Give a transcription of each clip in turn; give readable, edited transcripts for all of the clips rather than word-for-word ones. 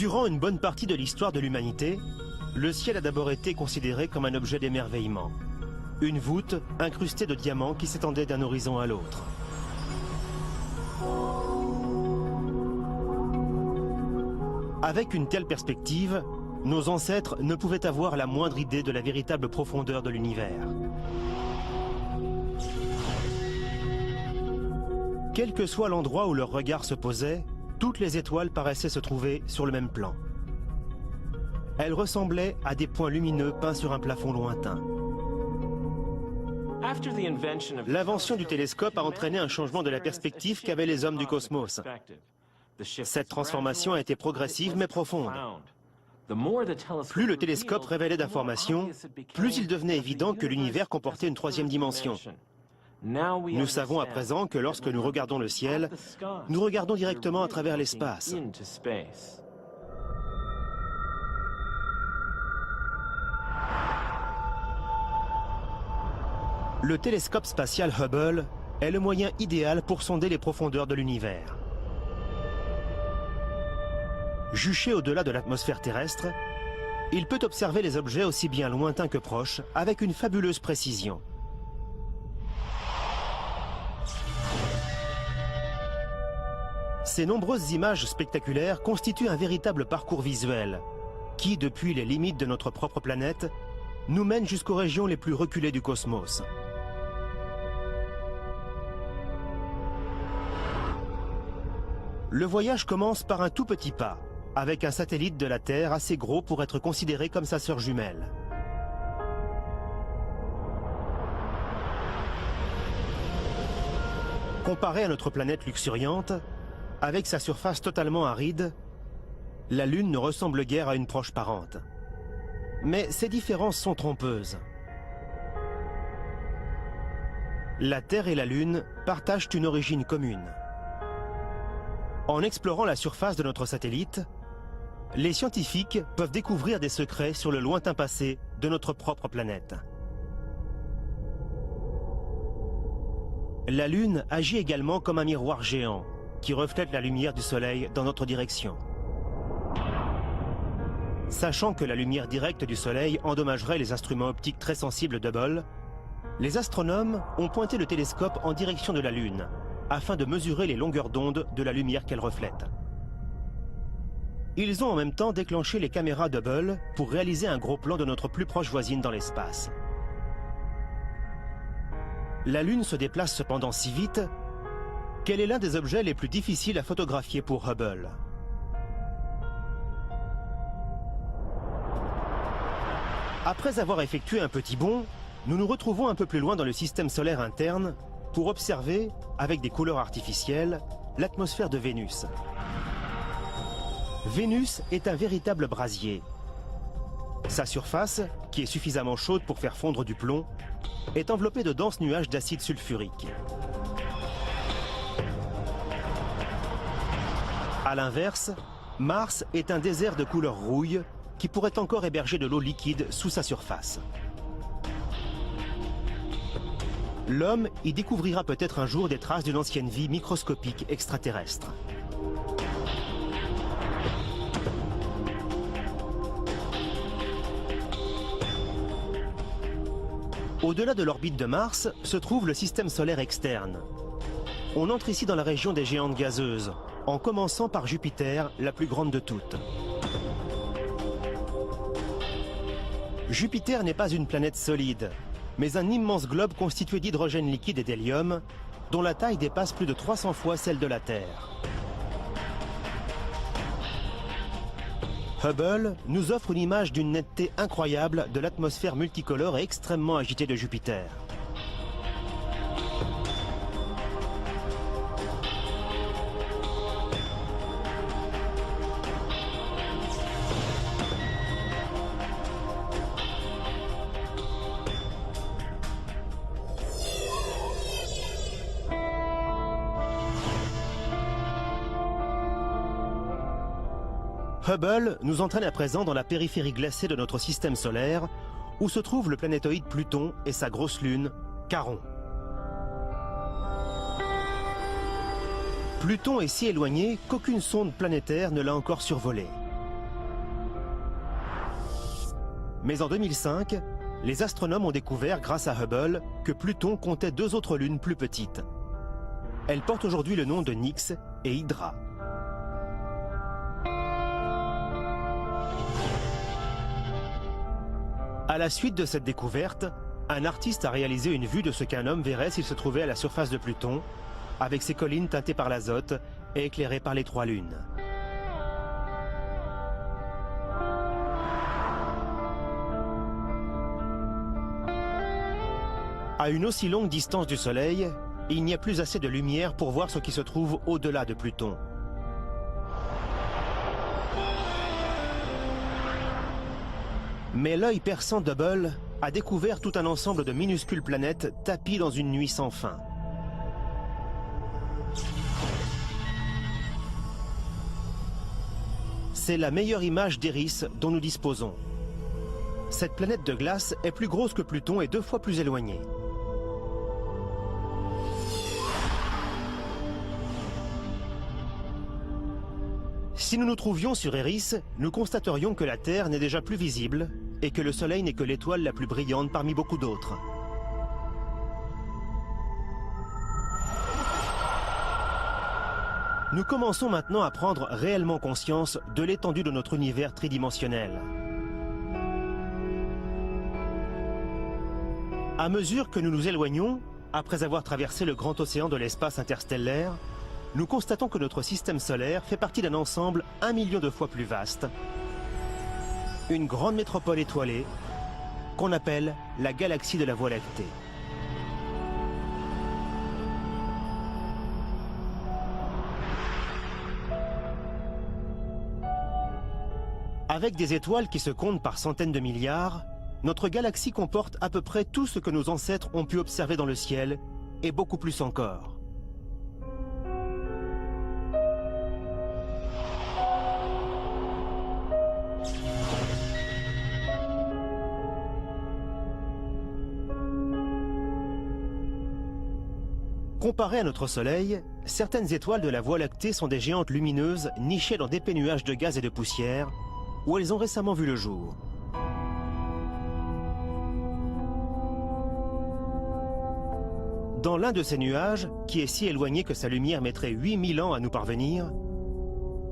Durant une bonne partie de l'histoire de l'humanité, le ciel a d'abord été considéré comme un objet d'émerveillement. Une voûte incrustée de diamants qui s'étendait d'un horizon à l'autre. Avec une telle perspective, nos ancêtres ne pouvaient avoir la moindre idée de la véritable profondeur de l'univers. Quel que soit l'endroit où leur regard se posait, toutes les étoiles paraissaient se trouver sur le même plan. Elles ressemblaient à des points lumineux peints sur un plafond lointain. L'invention du télescope a entraîné un changement de la perspective qu'avaient les hommes du cosmos. Cette transformation a été progressive mais profonde. Plus le télescope révélait d'informations, plus il devenait évident que l'univers comportait une troisième dimension. Nous savons à présent que lorsque nous regardons le ciel, nous regardons directement à travers l'espace. Le télescope spatial Hubble est le moyen idéal pour sonder les profondeurs de l'univers. Juché au-delà de l'atmosphère terrestre, il peut observer les objets aussi bien lointains que proches avec une fabuleuse précision. Ces nombreuses images spectaculaires constituent un véritable parcours visuel qui, depuis les limites de notre propre planète, nous mène jusqu'aux régions les plus reculées du cosmos. Le voyage commence par un tout petit pas, avec un satellite de la Terre assez gros pour être considéré comme sa sœur jumelle. Comparé à notre planète luxuriante, avec sa surface totalement aride, la Lune ne ressemble guère à une proche parente. Mais ces différences sont trompeuses. La Terre et la Lune partagent une origine commune. En explorant la surface de notre satellite, les scientifiques peuvent découvrir des secrets sur le lointain passé de notre propre planète. La Lune agit également comme un miroir géant qui reflète la lumière du Soleil dans notre direction. Sachant que la lumière directe du Soleil endommagerait les instruments optiques très sensibles d'Hubble, les astronomes ont pointé le télescope en direction de la Lune, afin de mesurer les longueurs d'onde de la lumière qu'elle reflète. Ils ont en même temps déclenché les caméras d'Hubble pour réaliser un gros plan de notre plus proche voisine dans l'espace. La Lune se déplace cependant si vite qu'elle est l'un des objets les plus difficiles à photographier pour Hubble. Après avoir effectué un petit bond, nous nous retrouvons un peu plus loin dans le système solaire interne pour observer, avec des couleurs artificielles, l'atmosphère de Vénus. Vénus est un véritable brasier. Sa surface, qui est suffisamment chaude pour faire fondre du plomb, est enveloppée de denses nuages d'acide sulfurique. A l'inverse, Mars est un désert de couleur rouille qui pourrait encore héberger de l'eau liquide sous sa surface. L'homme y découvrira peut-être un jour des traces d'une ancienne vie microscopique extraterrestre. Au-delà de l'orbite de Mars se trouve le système solaire externe. On entre ici dans la région des géantes gazeuses, en commençant par Jupiter, la plus grande de toutes. Jupiter n'est pas une planète solide, mais un immense globe constitué d'hydrogène liquide et d'hélium, dont la taille dépasse plus de 300 fois celle de la Terre. Hubble nous offre une image d'une netteté incroyable de l'atmosphère multicolore et extrêmement agitée de Jupiter. Hubble nous entraîne à présent dans la périphérie glacée de notre système solaire, où se trouve le planétoïde Pluton et sa grosse lune, Charon. Pluton est si éloigné qu'aucune sonde planétaire ne l'a encore survolé. Mais en 2005, les astronomes ont découvert, grâce à Hubble, que Pluton comptait 2 autres lunes plus petites. Elles portent aujourd'hui le nom de Nix et Hydra. À la suite de cette découverte, un artiste a réalisé une vue de ce qu'un homme verrait s'il se trouvait à la surface de Pluton, avec ses collines teintées par l'azote et éclairées par les 3 lunes. À une aussi longue distance du Soleil, il n'y a plus assez de lumière pour voir ce qui se trouve au-delà de Pluton. Mais l'œil perçant d'Hubble a découvert tout un ensemble de minuscules planètes tapies dans une nuit sans fin. C'est la meilleure image d'Eris dont nous disposons. Cette planète de glace est plus grosse que Pluton et 2 fois plus éloignée. Si nous nous trouvions sur Eris, nous constaterions que la Terre n'est déjà plus visible et que le Soleil n'est que l'étoile la plus brillante parmi beaucoup d'autres. Nous commençons maintenant à prendre réellement conscience de l'étendue de notre univers tridimensionnel. À mesure que nous nous éloignons, après avoir traversé le grand océan de l'espace interstellaire, nous constatons que notre système solaire fait partie d'un ensemble 1 million de fois plus vaste. Une grande métropole étoilée qu'on appelle la galaxie de la Voie lactée. Avec des étoiles qui se comptent par centaines de milliards, notre galaxie comporte à peu près tout ce que nos ancêtres ont pu observer dans le ciel, et beaucoup plus encore. Comparées à notre Soleil, certaines étoiles de la Voie lactée sont des géantes lumineuses nichées dans d'épais nuages de gaz et de poussière, où elles ont récemment vu le jour. Dans l'un de ces nuages, qui est si éloigné que sa lumière mettrait 8000 ans à nous parvenir,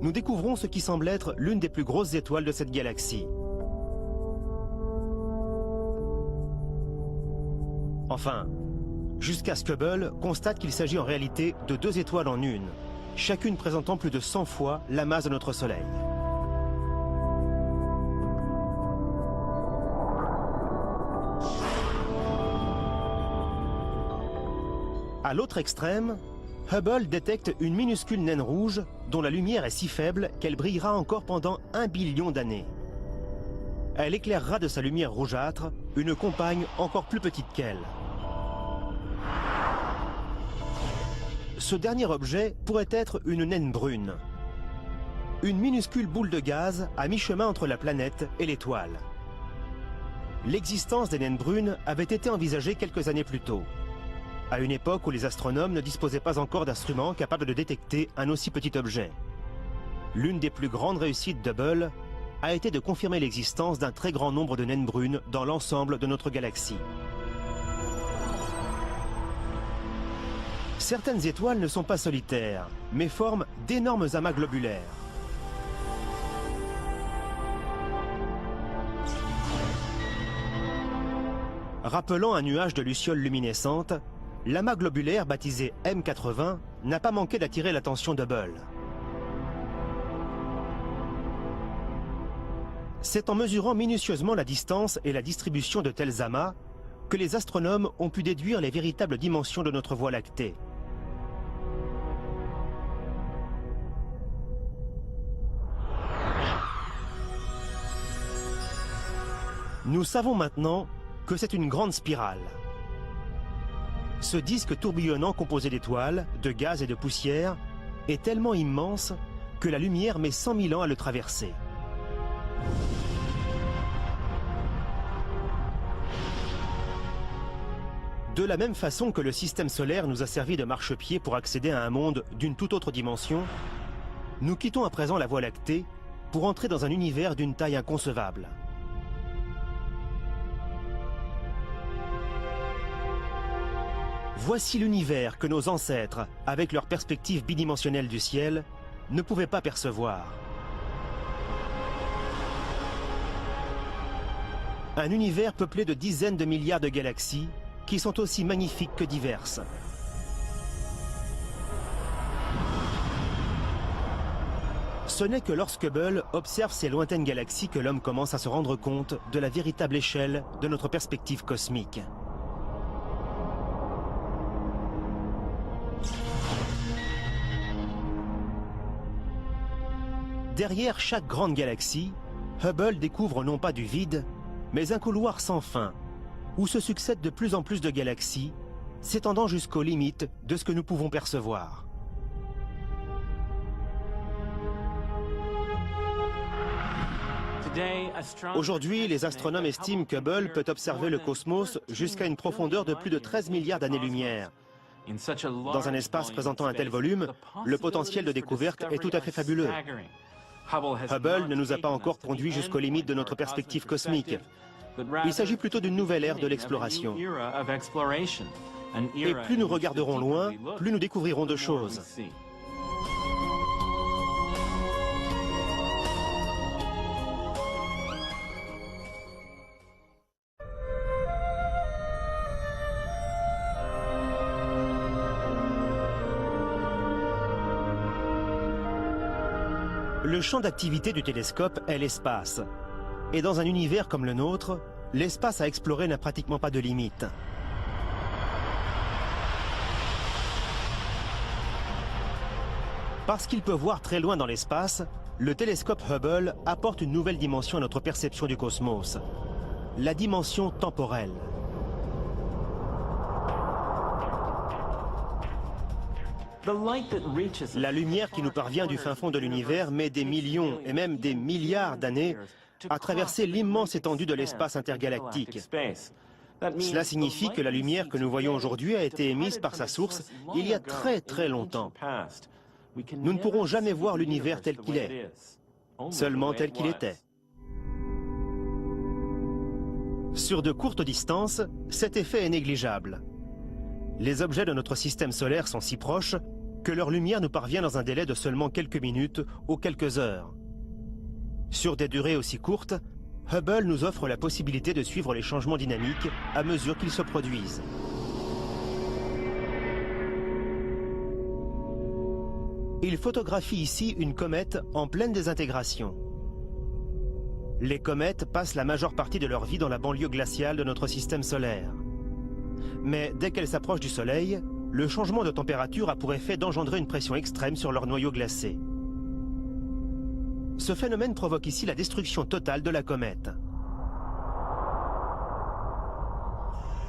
nous découvrons ce qui semble être l'une des plus grosses étoiles de cette galaxie. Enfin, jusqu'à ce qu'Hubble constate qu'il s'agit en réalité de 2 étoiles en une, chacune présentant plus de 100 fois la masse de notre Soleil. À l'autre extrême, Hubble détecte une minuscule naine rouge dont la lumière est si faible qu'elle brillera encore pendant 1 billion d'années. Elle éclairera de sa lumière rougeâtre une compagne encore plus petite qu'elle. Ce dernier objet pourrait être une naine brune. Une minuscule boule de gaz à mi-chemin entre la planète et l'étoile. L'existence des naines brunes avait été envisagée quelques années plus tôt, à une époque où les astronomes ne disposaient pas encore d'instruments capables de détecter un aussi petit objet. L'une des plus grandes réussites d'Hubble a été de confirmer l'existence d'un très grand nombre de naines brunes dans l'ensemble de notre galaxie. Certaines étoiles ne sont pas solitaires, mais forment d'énormes amas globulaires. Rappelant un nuage de lucioles luminescentes, l'amas globulaire baptisé M80 n'a pas manqué d'attirer l'attention d'Hubble. C'est en mesurant minutieusement la distance et la distribution de tels amas que les astronomes ont pu déduire les véritables dimensions de notre Voie lactée. Nous savons maintenant que c'est une grande spirale. Ce disque tourbillonnant composé d'étoiles, de gaz et de poussière est tellement immense que la lumière met 100 000 ans à le traverser. De la même façon que le système solaire nous a servi de marchepied pour accéder à un monde d'une toute autre dimension, nous quittons à présent la Voie lactée pour entrer dans un univers d'une taille inconcevable. Voici l'univers que nos ancêtres, avec leur perspective bidimensionnelle du ciel, ne pouvaient pas percevoir. Un univers peuplé de dizaines de milliards de galaxies qui sont aussi magnifiques que diverses. Ce n'est que lorsque Hubble observe ces lointaines galaxies que l'homme commence à se rendre compte de la véritable échelle de notre perspective cosmique. Derrière chaque grande galaxie, Hubble découvre non pas du vide, mais un couloir sans fin, où se succèdent de plus en plus de galaxies, s'étendant jusqu'aux limites de ce que nous pouvons percevoir. Aujourd'hui, les astronomes estiment que Hubble peut observer le cosmos jusqu'à une profondeur de plus de 13 milliards d'années-lumière. Dans un espace présentant un tel volume, le potentiel de découverte est tout à fait fabuleux. Hubble ne nous a pas encore conduits jusqu'aux limites de notre perspective cosmique. Il s'agit plutôt d'une nouvelle ère de l'exploration. Et plus nous regarderons loin, plus nous découvrirons de choses. Le champ d'activité du télescope est l'espace. Et dans un univers comme le nôtre, l'espace à explorer n'a pratiquement pas de limite. Parce qu'il peut voir très loin dans l'espace, le télescope Hubble apporte une nouvelle dimension à notre perception du cosmos. La dimension temporelle. La lumière qui nous parvient du fin fond de l'univers met des millions et même des milliards d'années à traverser l'immense étendue de l'espace intergalactique. Cela signifie que la lumière que nous voyons aujourd'hui a été émise par sa source il y a très longtemps. Nous ne pourrons jamais voir l'univers tel qu'il est, seulement tel qu'il était. Sur de courtes distances, cet effet est négligeable. Les objets de notre système solaire sont si proches que leur lumière nous parvient dans un délai de seulement quelques minutes ou quelques heures. Sur des durées aussi courtes, Hubble nous offre la possibilité de suivre les changements dynamiques à mesure qu'ils se produisent. Il photographie ici une comète en pleine désintégration. Les comètes passent la majeure partie de leur vie dans la banlieue glaciale de notre système solaire. Mais dès qu'elles s'approchent du Soleil, le changement de température a pour effet d'engendrer une pression extrême sur leur noyau glacé. Ce phénomène provoque ici la destruction totale de la comète.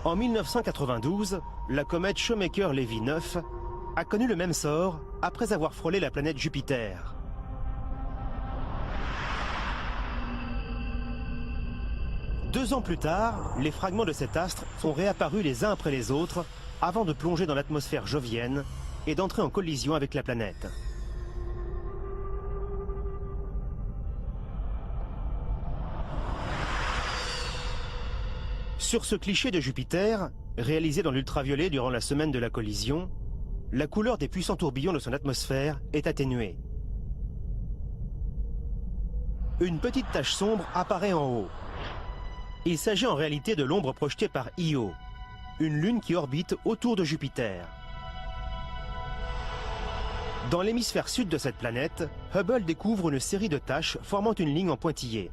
En 1992, la comète Shoemaker-Levy 9 a connu le même sort après avoir frôlé la planète Jupiter. Deux ans plus tard, les fragments de cet astre sont réapparus les uns après les autres avant de plonger dans l'atmosphère jovienne et d'entrer en collision avec la planète. Sur ce cliché de Jupiter, réalisé dans l'ultraviolet durant la semaine de la collision, la couleur des puissants tourbillons de son atmosphère est atténuée. Une petite tache sombre apparaît en haut. Il s'agit en réalité de l'ombre projetée par Io, une lune qui orbite autour de Jupiter. Dans l'hémisphère sud de cette planète, Hubble découvre une série de taches formant une ligne en pointillé.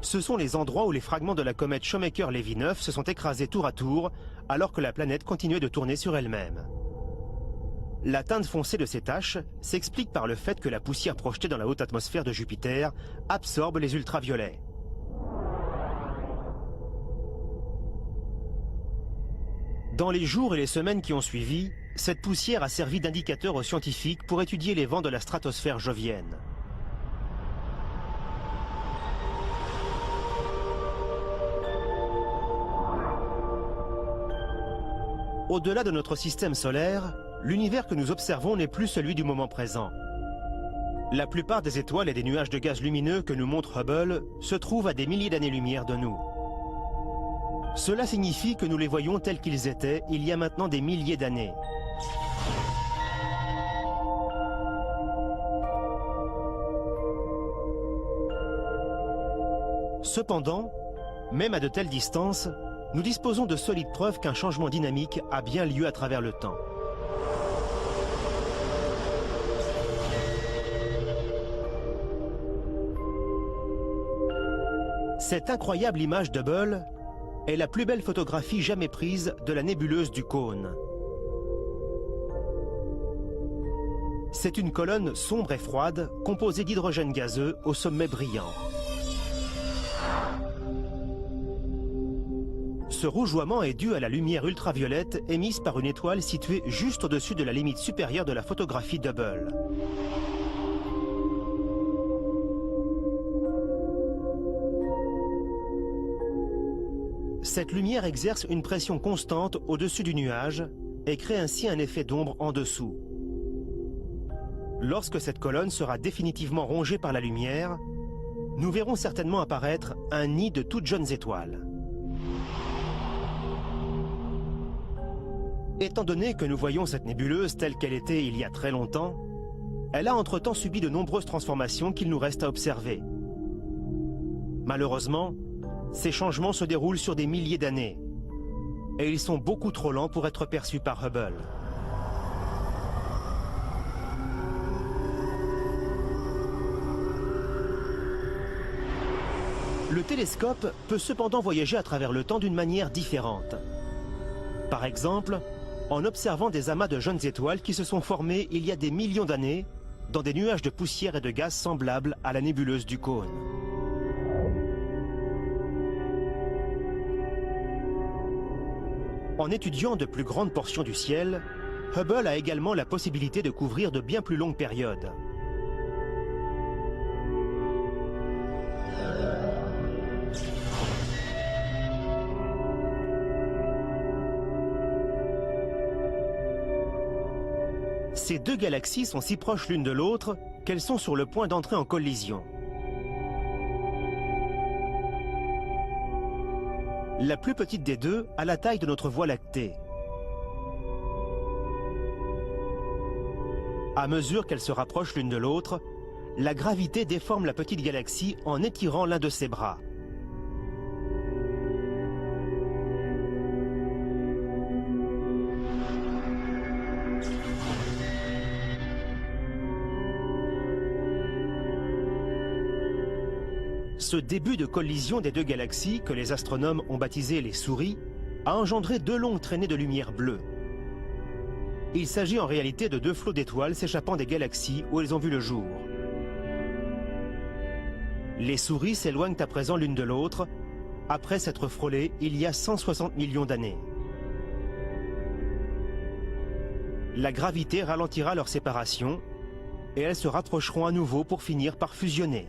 Ce sont les endroits où les fragments de la comète Shoemaker-Levy 9 se sont écrasés tour à tour, alors que la planète continuait de tourner sur elle-même. La teinte foncée de ces taches s'explique par le fait que la poussière projetée dans la haute atmosphère de Jupiter absorbe les ultraviolets. Dans les jours et les semaines qui ont suivi, cette poussière a servi d'indicateur aux scientifiques pour étudier les vents de la stratosphère jovienne. Au-delà de notre système solaire, l'univers que nous observons n'est plus celui du moment présent. La plupart des étoiles et des nuages de gaz lumineux que nous montre Hubble se trouvent à des milliers d'années-lumière de nous. Cela signifie que nous les voyons tels qu'ils étaient il y a maintenant des milliers d'années. Cependant, même à de telles distances, nous disposons de solides preuves qu'un changement dynamique a bien lieu à travers le temps. Cette incroyable image d'Hubble est la plus belle photographie jamais prise de la nébuleuse du Cône. C'est une colonne sombre et froide, composée d'hydrogène gazeux au sommet brillant. Ce rougeoiement est dû à la lumière ultraviolette émise par une étoile située juste au-dessus de la limite supérieure de la photographie d'Hubble. Cette lumière exerce une pression constante au-dessus du nuage et crée ainsi un effet d'ombre en dessous. Lorsque cette colonne sera définitivement rongée par la lumière, nous verrons certainement apparaître un nid de toutes jeunes étoiles. Étant donné que nous voyons cette nébuleuse telle qu'elle était il y a très longtemps, elle a entre-temps subi de nombreuses transformations qu'il nous reste à observer. Malheureusement, ces changements se déroulent sur des milliers d'années, et ils sont beaucoup trop lents pour être perçus par Hubble. Le télescope peut cependant voyager à travers le temps d'une manière différente. Par exemple, en observant des amas de jeunes étoiles qui se sont formés il y a des millions d'années dans des nuages de poussière et de gaz semblables à la nébuleuse du Cône. En étudiant de plus grandes portions du ciel, Hubble a également la possibilité de couvrir de bien plus longues périodes. Ces deux galaxies sont si proches l'une de l'autre qu'elles sont sur le point d'entrer en collision. La plus petite des deux a la taille de notre Voie lactée. À mesure qu'elles se rapprochent l'une de l'autre, la gravité déforme la petite galaxie en étirant l'un de ses bras. Ce début de collision des deux galaxies, que les astronomes ont baptisé les souris, a engendré deux longues traînées de lumière bleue. Il s'agit en réalité de deux flots d'étoiles s'échappant des galaxies où elles ont vu le jour. Les souris s'éloignent à présent l'une de l'autre, après s'être frôlées il y a 160 millions d'années. La gravité ralentira leur séparation, et elles se rapprocheront à nouveau pour finir par fusionner.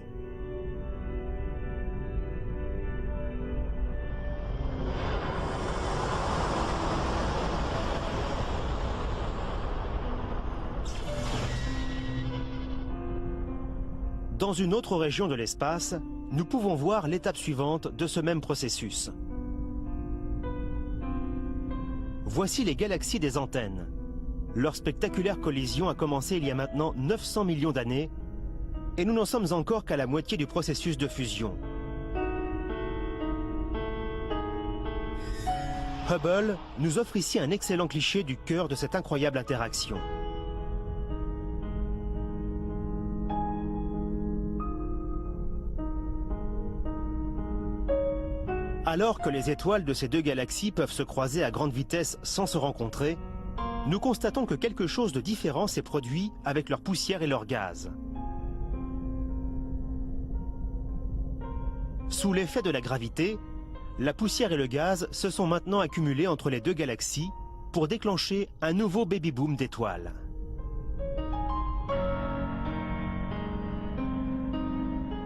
Dans une autre région de l'espace, nous pouvons voir l'étape suivante de ce même processus. Voici les galaxies des antennes. Leur spectaculaire collision a commencé il y a maintenant 900 millions d'années, et nous n'en sommes encore qu'à la moitié du processus de fusion. Hubble nous offre ici un excellent cliché du cœur de cette incroyable interaction. Alors que les étoiles de ces deux galaxies peuvent se croiser à grande vitesse sans se rencontrer, nous constatons que quelque chose de différent s'est produit avec leur poussière et leur gaz. Sous l'effet de la gravité, la poussière et le gaz se sont maintenant accumulés entre les deux galaxies pour déclencher un nouveau baby-boom d'étoiles.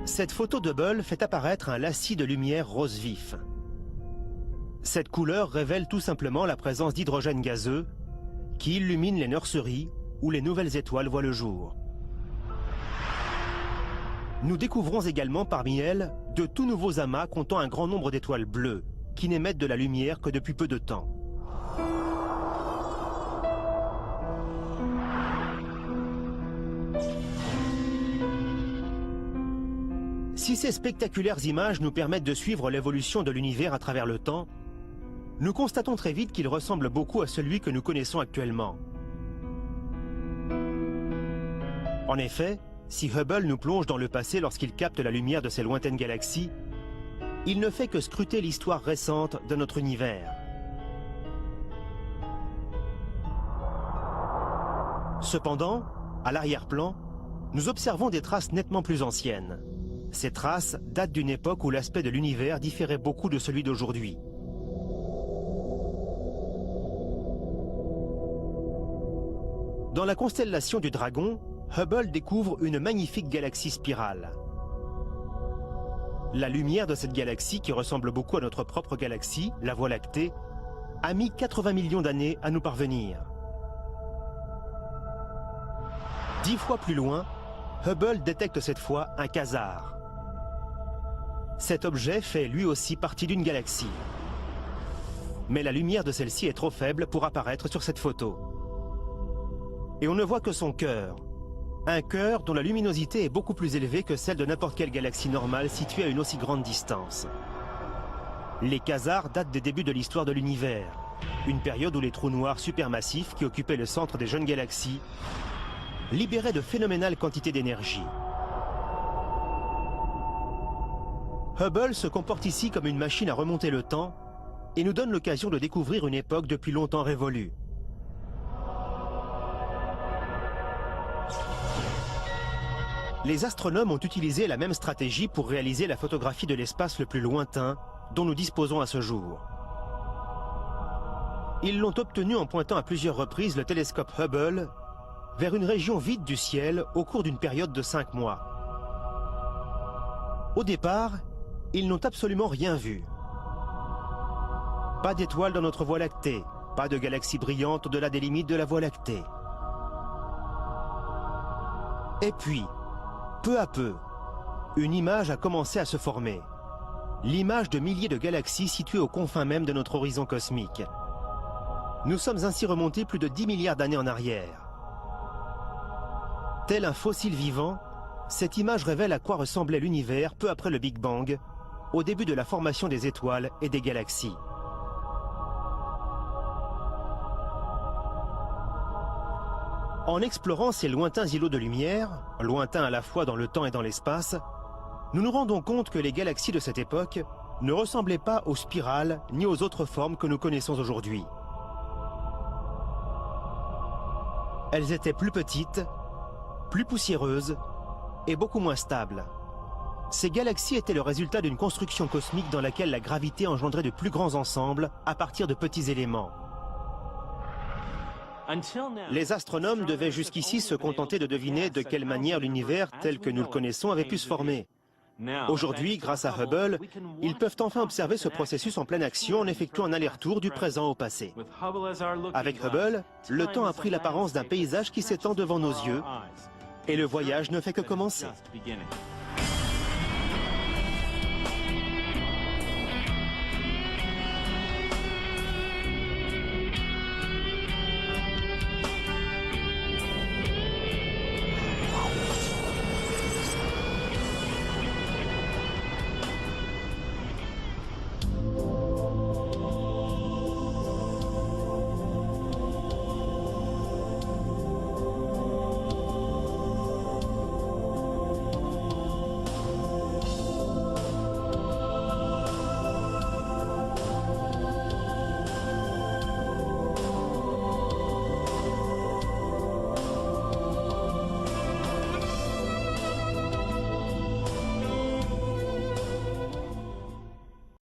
Cette photo d'Hubble fait apparaître un lacis de lumière rose vif. Cette couleur révèle tout simplement la présence d'hydrogène gazeux qui illumine les nurseries où les nouvelles étoiles voient le jour. Nous découvrons également parmi elles de tout nouveaux amas comptant un grand nombre d'étoiles bleues, qui n'émettent de la lumière que depuis peu de temps. Si ces spectaculaires images nous permettent de suivre l'évolution de l'univers à travers le temps, nous constatons très vite qu'il ressemble beaucoup à celui que nous connaissons actuellement. En effet, si Hubble nous plonge dans le passé lorsqu'il capte la lumière de ces lointaines galaxies, il ne fait que scruter l'histoire récente de notre univers. Cependant, à l'arrière-plan, nous observons des traces nettement plus anciennes. Ces traces datent d'une époque où l'aspect de l'univers différait beaucoup de celui d'aujourd'hui. Dans la constellation du Dragon, Hubble découvre une magnifique galaxie spirale. La lumière de cette galaxie, qui ressemble beaucoup à notre propre galaxie, la Voie lactée, a mis 80 millions d'années à nous parvenir. 10 fois plus loin, Hubble détecte cette fois un quasar. Cet objet fait lui aussi partie d'une galaxie. Mais la lumière de celle-ci est trop faible pour apparaître sur cette photo. Et on ne voit que son cœur. Un cœur dont la luminosité est beaucoup plus élevée que celle de n'importe quelle galaxie normale située à une aussi grande distance. Les quasars datent des débuts de l'histoire de l'univers, une période où les trous noirs supermassifs qui occupaient le centre des jeunes galaxies libéraient de phénoménales quantités d'énergie. Hubble se comporte ici comme une machine à remonter le temps et nous donne l'occasion de découvrir une époque depuis longtemps révolue. Les astronomes ont utilisé la même stratégie pour réaliser la photographie de l'espace le plus lointain dont nous disposons à ce jour. Ils l'ont obtenu en pointant à plusieurs reprises le télescope Hubble vers une région vide du ciel au cours d'une période de 5 mois. Au départ, ils n'ont absolument rien vu. Pas d'étoiles dans notre Voie lactée, pas de galaxies brillantes au-delà des limites de la Voie lactée. Et puis, peu à peu, une image a commencé à se former. L'image de milliers de galaxies situées aux confins même de notre horizon cosmique. Nous sommes ainsi remontés plus de 10 milliards d'années en arrière. Tel un fossile vivant, cette image révèle à quoi ressemblait l'univers peu après le Big Bang, au début de la formation des étoiles et des galaxies. En explorant ces lointains îlots de lumière, lointains à la fois dans le temps et dans l'espace, nous nous rendons compte que les galaxies de cette époque ne ressemblaient pas aux spirales ni aux autres formes que nous connaissons aujourd'hui. Elles étaient plus petites, plus poussiéreuses et beaucoup moins stables. Ces galaxies étaient le résultat d'une construction cosmique dans laquelle la gravité engendrait de plus grands ensembles à partir de petits éléments. Les astronomes devaient jusqu'ici se contenter de deviner de quelle manière l'univers tel que nous le connaissons avait pu se former. Aujourd'hui, grâce à Hubble, ils peuvent enfin observer ce processus en pleine action en effectuant un aller-retour du présent au passé. Avec Hubble, le temps a pris l'apparence d'un paysage qui s'étend devant nos yeux et le voyage ne fait que commencer.